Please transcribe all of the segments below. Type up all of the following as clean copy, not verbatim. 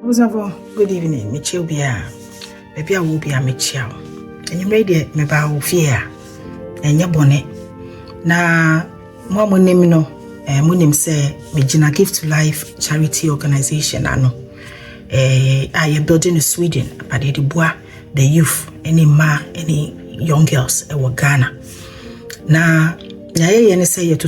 Good evening, Michelle Bia. Maybe I will be a Michelle. And you made it, maybe I will fear. And your bonnet. Na Mama Nemino, Munim say, Mijina Give to Life charity organization. I know. I am building in Sweden, but the youth, any young girls, Ghana. Na ye say you to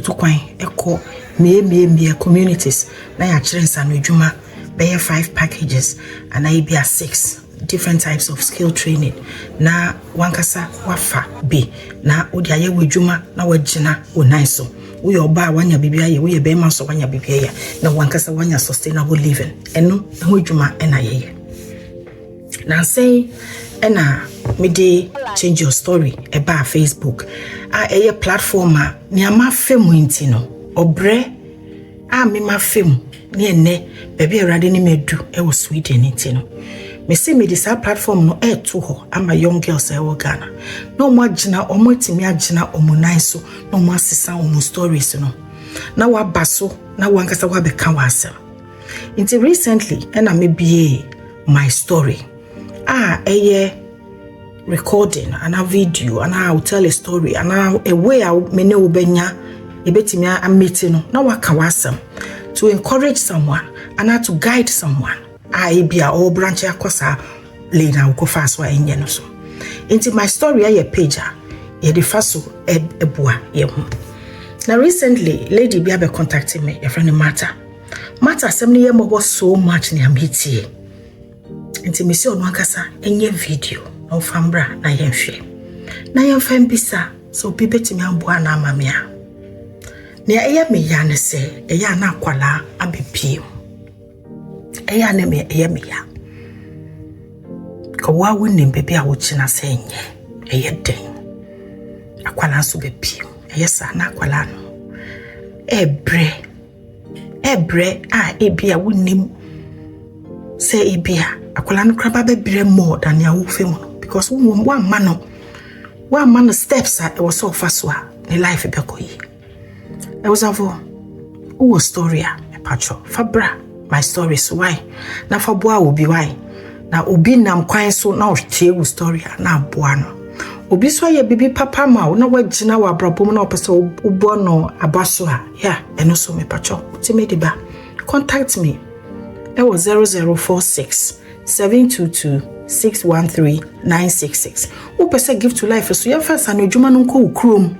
echo me communities. Na ya children and Juma. Be 5 packages and I be 6 different types of skill training. Na wankasa wafa be na odi aye wejuma na wagina onaiso. We oba wanya bibia ye we be ma so wanya bibia ye na wankasa wanya sustainable living. Eno wejuma ena ye. Na say ena me dey change your story eba Facebook. A platform a ni ama femu intino obre me ma femu ni ene baby erade ni medu e wo Sweden intino me see me this platform no to ho ama young girls e wo Ghana no mo agina omo timi agina omo nan so no mo asesa omo stories no na wa baso na wankasa wa be kan wasem until recently and me be my story recording and a video and I will tell a story and a way I mene ubenya ebetimi a meeting no na waka wasem to encourage someone and to guide someone. I be a all branch akosa lena go fast wa enye no so. Into my story a page ye de faso ebua ye hu. Now recently lady be contacting me a friend Mata assembly ye mo so much ni ambitie. Into me say onu akasa enye video no fambra na yenhwe. Na yenfa mbisa so pipetimi amboa na amamia. Nia eya me ya ne se eya na kwala abepiem eya ne me eya me ya ko wa wonim bebi a wo china se enye eya den akwala so bepiem eya sa na akwala no ebre ebia wonim se ebia akwala no kraba bebre more than ya wo fem because one man steps it was so fast wa ne life be ko yi. I was avo who story a patcho fabra my stories why na faboa obi why na obi nam kwan so na ohtie wo story na aboa no obi so ye bibi papa ma na wagina wa brabom na opese obo no abaso a ya eno so me patcho timi de ba contact me it was 0046 722 613 966 opese give to life so ye first an adwuma no nko ukrom.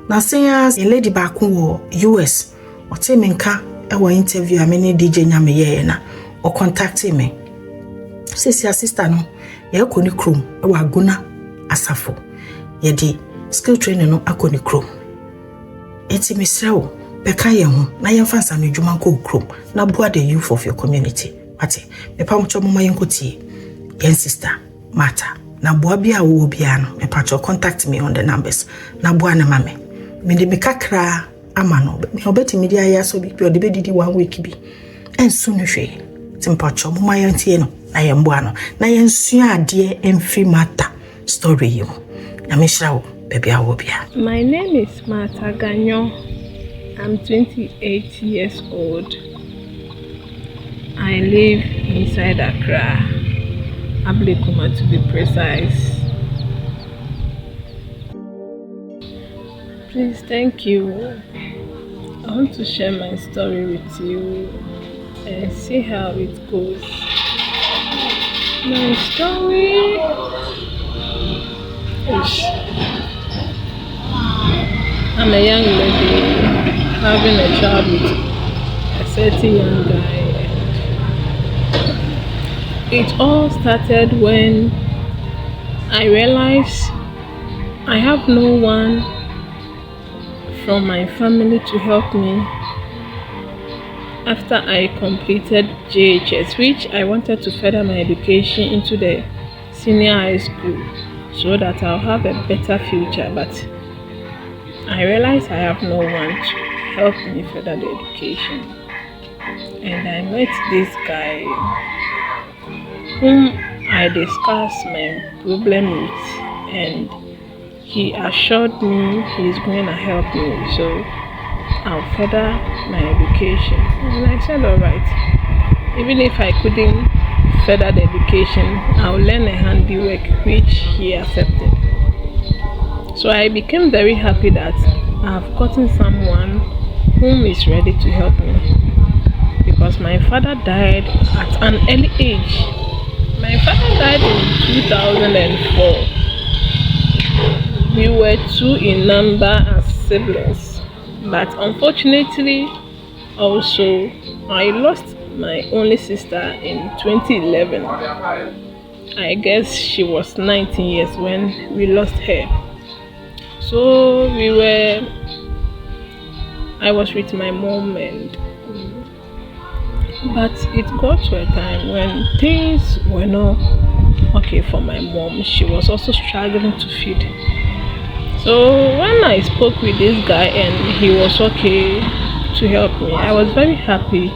Na sayas a lady back wo US or temenka e wo interview amene DJ nyame ye na or contact me. Sisi your sister no ye koni krom e wa aguna asafo. Ye di skill training no akoni krom. Enti misrewo beka ye ho na ye fansa no dwuma nko krom na boa the youth of your community. Ati me pa mcho mama yenkoti yen sister Mata na boa bia wo bia no me pa contact me on the numbers na boa na mame. Mende me kakra amano me obeti media ya so bi ode bedidi 1 week bi ensu no hwe timpacho mo mayantie no na ye mboa no na ye nsua ade emfri Mata story you na me hira wo baby awo bia. My name is Mata Ganyo. I'm 28 years old. I live inside Accra, Ablekuma to be precise. Please, thank you. I want to share my story with you and see how it goes. My story is I'm a young lady having a child with a 30 young guy. It all started when I realized I have no one from my family to help me after I completed JHS, which I wanted to further my education into the senior high school so that I'll have a better future, but I realized I have no one to help me further the education. And I met this guy whom I discussed my problem with, and he assured me he's going to help me, so I'll further my education. And I said, all right. Even if I couldn't further education, I'll learn a handiwork, which he accepted. So I became very happy that I've gotten someone whom is ready to help me, because my father died at an early age. My father died in 2004. We were two in number as siblings, but unfortunately, also, I lost my only sister in 2011. I guess she was 19 years when we lost her. So I was with my mom, but it got to a time when things were not okay for my mom. She was also struggling to feed. So when I spoke with this guy and he was okay to help me, I was very happy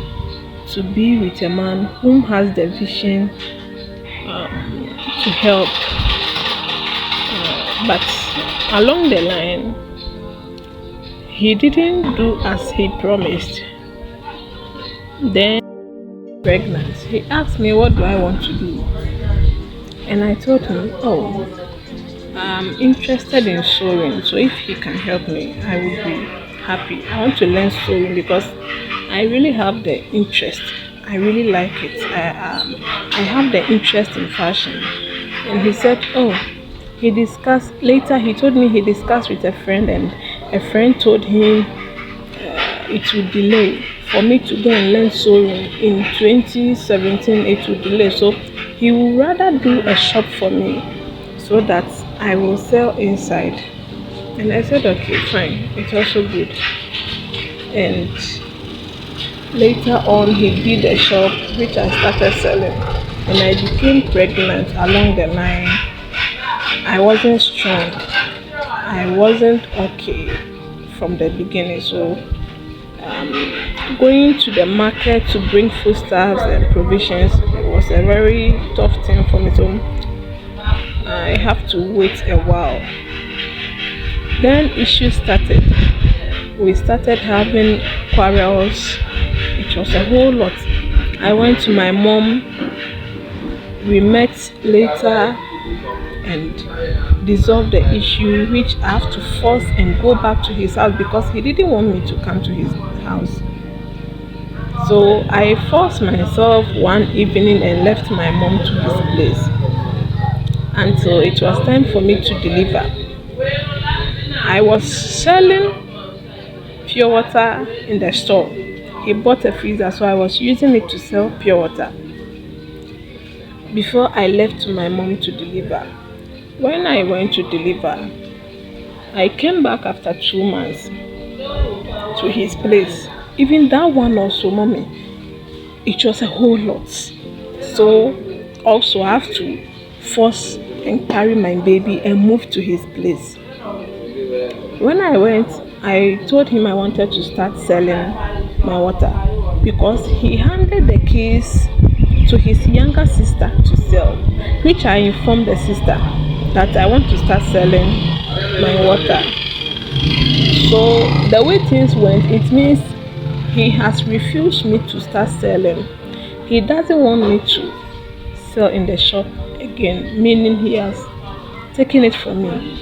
to be with a man whom has the vision to help. But along the line, he didn't do as he promised. Then, pregnant, he asked me, what do I want to do? And I told him, oh, I'm interested in sewing, so if he can help me, I would be happy. I want to learn sewing because I really have the interest. I really like it. I have the interest in fashion. And he said, oh, he told me he discussed with a friend, and a friend told him it would delay for me to go and learn sewing. In 2017, it would delay. So he would rather do a shop for me so that I will sell inside. And I said, okay, fine. It's also good. And later on, he did a shop which I started selling. And I became pregnant along the line. I wasn't strong. I wasn't okay from the beginning. So going to the market to bring foodstuffs and provisions, it was a very tough thing for me. So I have to wait a while. Then issues started. We started having quarrels. It was a whole lot. I went to my mom. We met later and dissolved the issue, which I have to force and go back to his house because he didn't want me to come to his house. So I forced myself one evening and left my mom to his place until it was time for me to deliver. I was selling pure water in the store. He bought a freezer, so I was using it to sell pure water before I left to my mom to deliver. When I went to deliver, I came back after 2 months to his place. Even that one also, mommy, it was a whole lot. So also I have to force and carry my baby and move to his place. When I went, I told him I wanted to start selling my water because he handed the keys to his younger sister to sell, which I informed the sister that I want to start selling my water. So the way things went, it means he has refused me to start selling. He doesn't want me to sell in the shop again, meaning he has taken it from me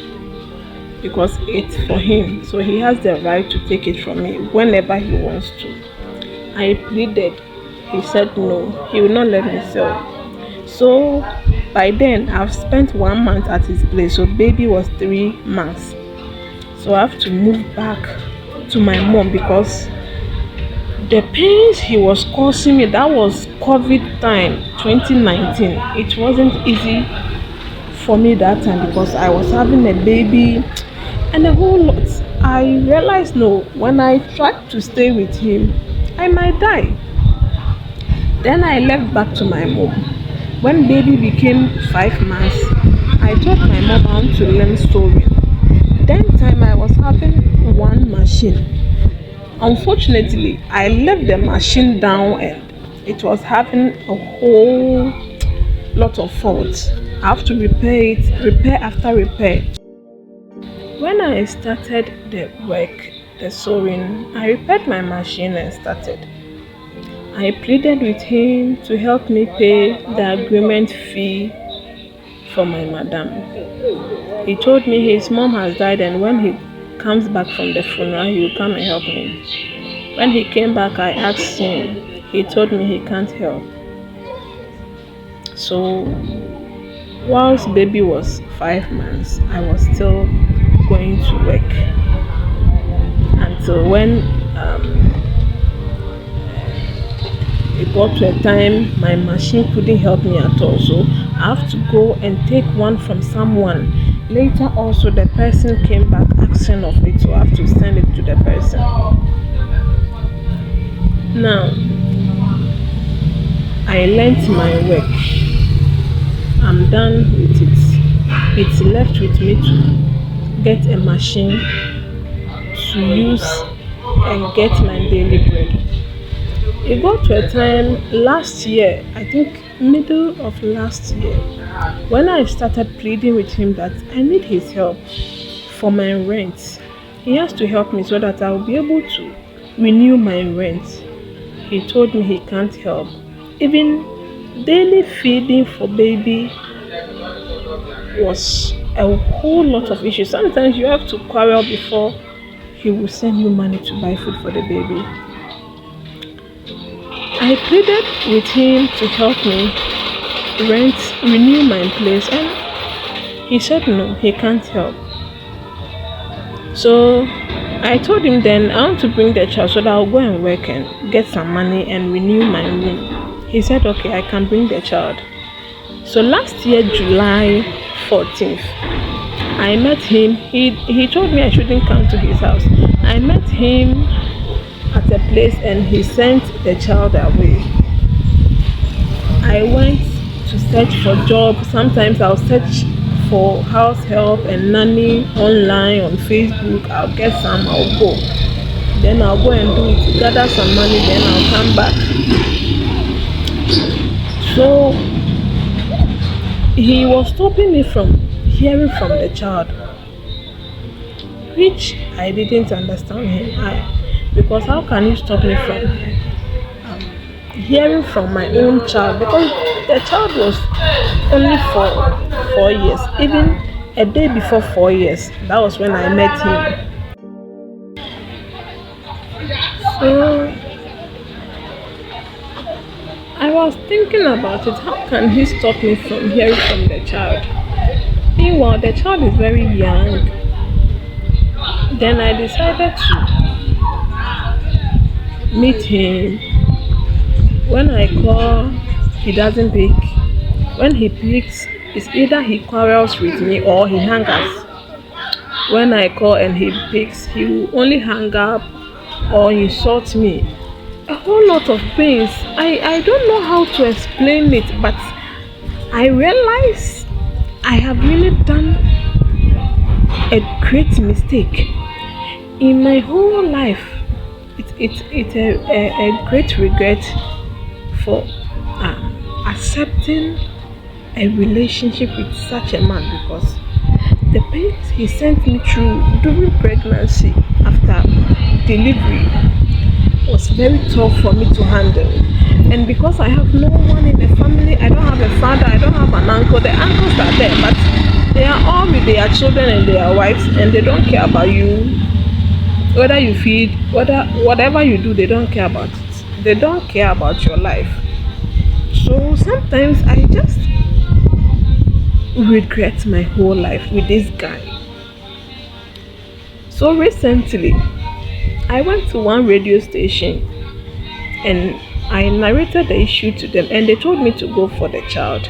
because it's for him. So he has the right to take it from me whenever he wants to. I pleaded. He said no, he will not let me sell. So by then I've spent 1 month at his place, so baby was 3 months. So I have to move back to my mom because the pains he was causing me, that was COVID time, 2019. It wasn't easy for me that time because I was having a baby and a whole lot. I realized no, when I tried to stay with him, I might die. Then I left back to my mom. When baby became 5 months, I told my mom I want to learn sewing. That time I was having one machine. Unfortunately, I left the machine down and it was having a whole lot of faults. I have to repair it, repair after repair. When I started the work, the sewing, I repaired my machine and started. I pleaded with him to help me pay the agreement fee for my madam. He told me his mom has died and when he comes back from the funeral, he will come and help me. When he came back, I asked him. He told me he can't help. So, whilst baby was 5 months, I was still going to work until when it got to a time my machine couldn't help me at all. So I have to go and take one from someone. Later also the person came back asking of it, so I have to send it to the person. Now, I learnt my work. I'm done with it. It's left with me to get a machine to use and get my daily bread. It got to a time last year, I think middle of last year, when I started pleading with him that I need his help for my rent. He has to help me so that I will be able to renew my rent. He told me he can't help. Even daily feeding for baby was a whole lot of issues. Sometimes you have to quarrel before he will send you money to buy food for the baby. I pleaded with him to help me renew my place, and he said no, he can't help. So I told him then I want to bring the child so that I'll go and work and get some money and renew my room. He said okay, I can bring the child. So last year, July 14th, I met him. He told me I shouldn't come to his house. I met him at a place and he sent the child away. I went to search for jobs. Sometimes I'll search for house help and nanny online on Facebook. I'll get some, I'll go. Then I'll go and do it, gather some money, then I'll come back. So he was stopping me from hearing from the child, which I didn't understand him. Because how can you stop me from hearing from my own child? Because the child was only for 4 years. Even a day before 4 years, that was when I met him. So I was thinking about it. How can he stop me from hearing from the child? Meanwhile, the child is very young. Then I decided to meet him. When I call, he doesn't pick. When he picks, it's either he quarrels with me or he hangs up. When I call and he picks, he will only hang up or insult me. A whole lot of things. I don't know how to explain it, but I realize I have really done a great mistake in my whole life. It's a great regret for accepting a relationship with such a man, because the pain he sent me through during pregnancy after delivery was very tough for me to handle. And because I have no one in the family, I don't have a father, I don't have an uncle. The uncles are there, but they are all with their children and their wives, and they don't care about you. Whether you feed, whatever you do, they don't care about it. They don't care about your life. So sometimes I just regret my whole life with this guy. So recently, I went to one radio station and I narrated the issue to them, and they told me to go for the child.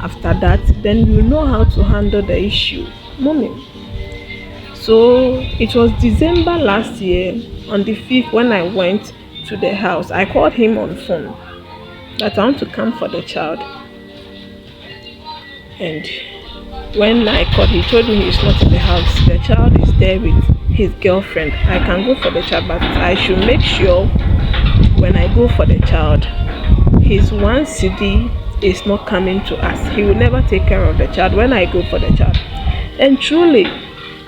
After that, then you know how to handle the issue. Mommy. So it was December last year, on the 5th, when I went to the house. I called him on phone that I want to come for the child. And when I called, he told me he's not in the house. The child is there with his girlfriend. I can go for the child, but I should make sure when I go for the child, his 1 CD is not coming to us. He will never take care of the child when I go for the child. And truly,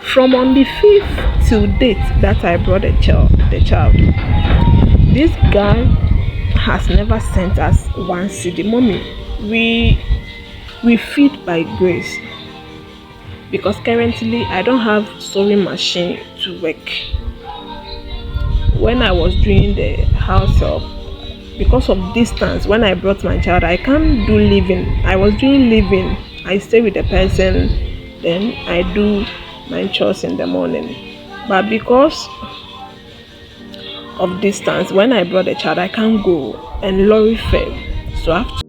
from on the 5th till date that I brought the child, this guy has never sent us one cedi. Mommy, we feed by grace, because currently I don't have sewing machine to work. When I was doing the house help, because of distance, when I brought my child, I can't do living. I was doing living. I stay with the person, then I do my chores in the morning. But because of distance, when I brought the child, I can't go, and lorry fare. So I have to,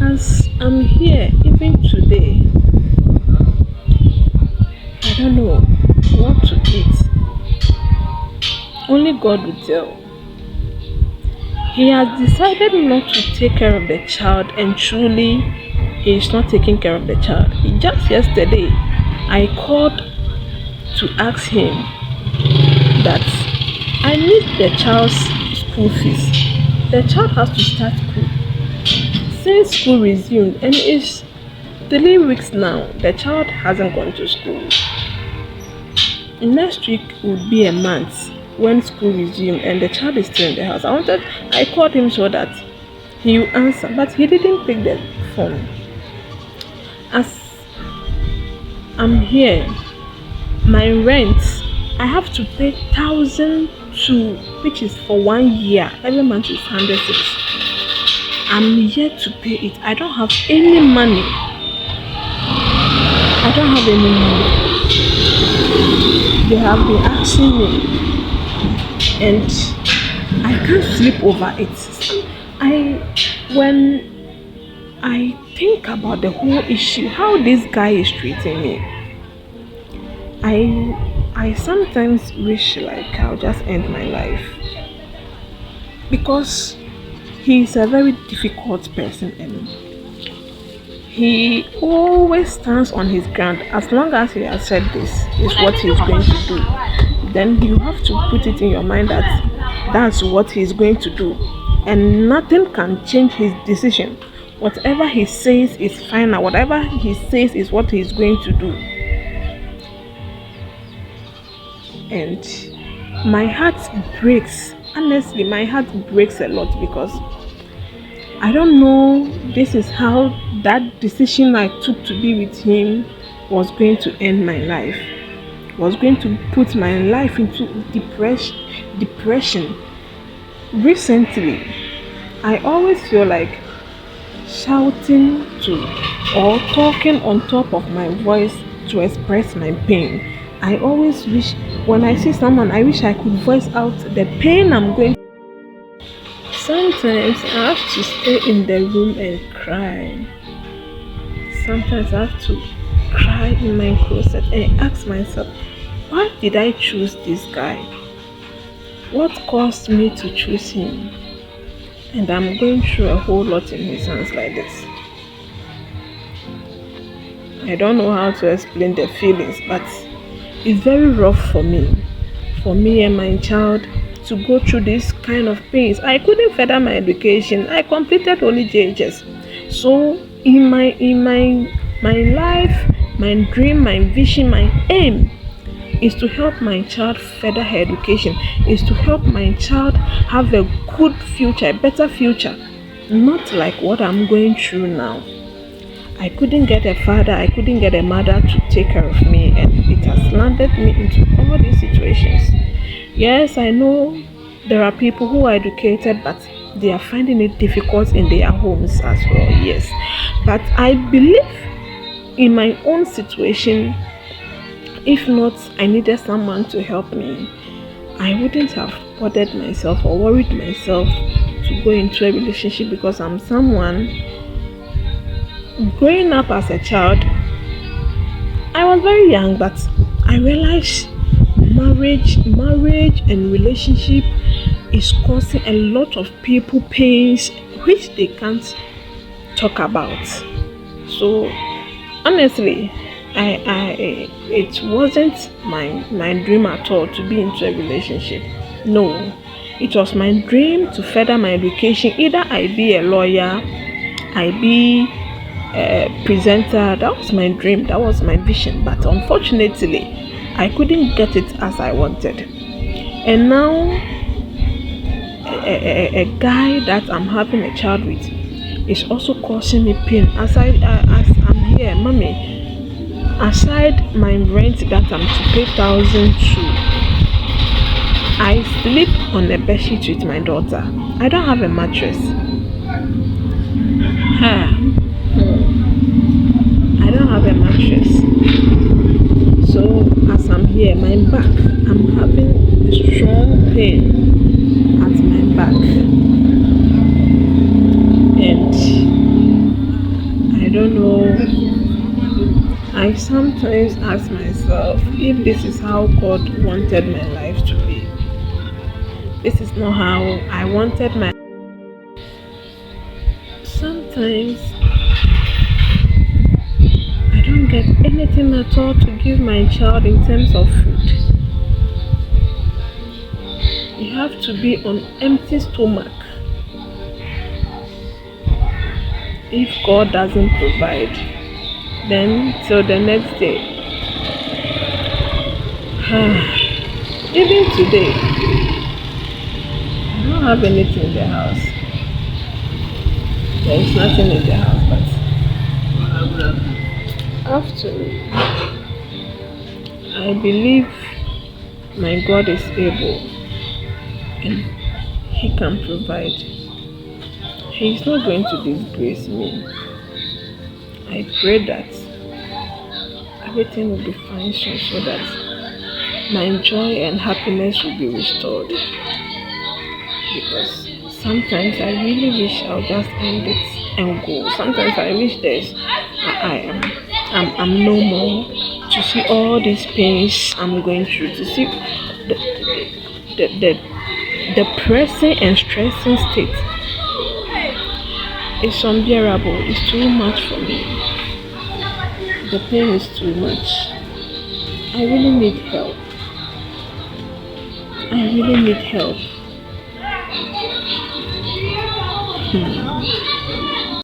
as I'm here, even today, I don't know what to eat. Only God will tell. He has decided not to take care of the child, and truly he is not taking care of the child. Just yesterday I called to ask him that I need the child's school fees. The child has to start school. Since school resumed, and it's 3 weeks now, the child hasn't gone to school. Next week will be a month when school resumed, and the child is still in the house. I called him so that he will answer, but he didn't pick the phone. As I'm here, my rent, I have to pay 1,002, which is for 1 year. Every month is 106. I'm yet to pay it. I don't have any money. They have been asking me, and I can't sleep over it. When I think about the whole issue, how this guy is treating me, I sometimes wish like I'll just end my life, because he's a very difficult person, and he always stands on his ground. As long as he has said this is what he's going to do, then you have to put it in your mind that that's what he's going to do, and nothing can change his decision. Whatever he says is final. Whatever he says is what he's going to do. And my heart breaks. Honestly, my heart breaks a lot, because I don't know, this is how that decision I took to be with him was going to end my life. Was going to put my life into depression. Recently, I always feel like shouting to or talking on top of my voice to express my pain. I always wish, when I see someone, I wish I could voice out the pain I'm going through. Sometimes I have to stay in the room and cry. Sometimes I have to cry in my closet and ask myself, why did I choose this guy? What caused me to choose him? And I'm going through a whole lot in his hands like this. I don't know how to explain the feelings, but it's very rough for me and my child to go through this kind of pains. I couldn't further my education. I completed only JHS. So in my life, my dream, my vision, my aim is to help my child further her education, is to help my child have a good future, a better future, not like what I'm going through now. I couldn't get a father, I couldn't get a mother to take care of me, and it has landed me into all these situations. Yes, I know there are people who are educated, but they are finding it difficult in their homes as well. Yes, but I believe in my own situation, if not I needed someone to help me, I wouldn't have bothered myself or worried myself to go into a relationship, because I'm someone. Growing up as a child, I was very young, but I realized marriage and relationship is causing a lot of people pains which they can't talk about. So honestly, it wasn't my dream at all to be into a relationship. No, it was my dream to further my education. Either I be a lawyer, I be a presenter. That was my dream, that was my vision, but unfortunately I couldn't get it as I wanted. And now a guy that I'm having a child with is also causing me pain. As I'm here, mommy, aside my rent that I'm to pay 1,002, I sleep on a bed sheet with my daughter. I don't have a mattress. Ha. I don't have a mattress. So as I'm here, my back, I'm having strong pain at my back. And I don't know. I sometimes ask myself if this is how God wanted my life to be. This is not how I wanted my. Sometimes I don't get anything at all to give my child in terms of food. You have to be on empty stomach if God doesn't provide. Then till the next day. Even today, I don't have anything in the house. There is nothing in the house, but after I believe my God is able and He can provide. He is not going to disgrace me. I pray that everything will be fine soon so that my joy and happiness will be restored. Because sometimes I really wish I'll just end it and go. Sometimes I wish I'm no more to see all these pains I'm going through, to see the depressing and stressing state. It's unbearable. It's too much for me. The pain is too much. I really need help. I really need help.